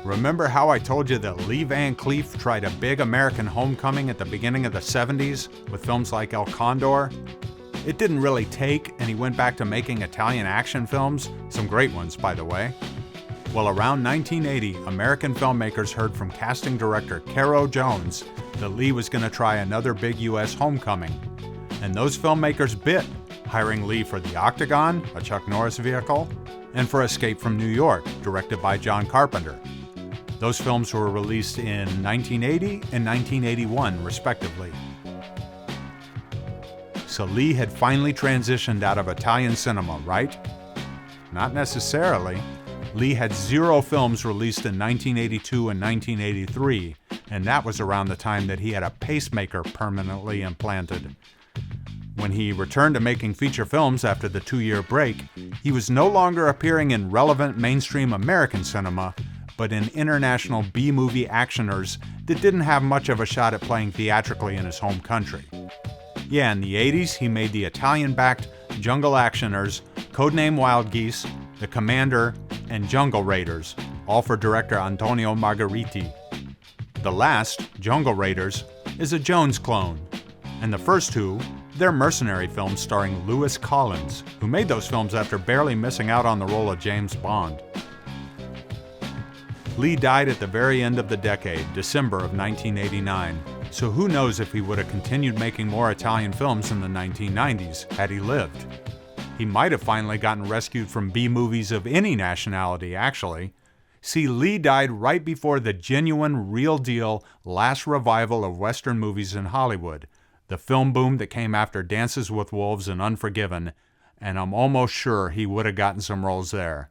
Remember how I told you that Lee Van Cleef tried a big American homecoming at the beginning of the 70s with films like El Condor? It didn't really take, and he went back to making Italian action films, some great ones, by the way. Well, around 1980, American filmmakers heard from casting director Caro Jones that Lee was going to try another big U.S. homecoming. And those filmmakers bit, hiring Lee for The Octagon, a Chuck Norris vehicle, and for Escape from New York, directed by John Carpenter. Those films were released in 1980 and 1981, respectively. So Lee had finally transitioned out of Italian cinema, right? Not necessarily. Lee had 0 films released in 1982 and 1983, and that was around the time that he had a pacemaker permanently implanted. When he returned to making feature films after the 2-year break, he was no longer appearing in relevant mainstream American cinema, but in international B-movie actioners that didn't have much of a shot at playing theatrically in his home country. Yeah, in the 80s, he made the Italian-backed Jungle Actioners, codename Wild Geese, The Commander, and Jungle Raiders, all for director Antonio Margheriti. The last, Jungle Raiders, is a Jones clone, and the first 2, they're mercenary films starring Lewis Collins, who made those films after barely missing out on the role of James Bond. Lee died at the very end of the decade, December of 1989, so who knows if he would have continued making more Italian films in the 1990s had he lived. He might have finally gotten rescued from B-movies of any nationality, actually. See, Lee died right before the genuine, real-deal last revival of Western movies in Hollywood, the film boom that came after Dances with Wolves and Unforgiven, and I'm almost sure he would have gotten some roles there.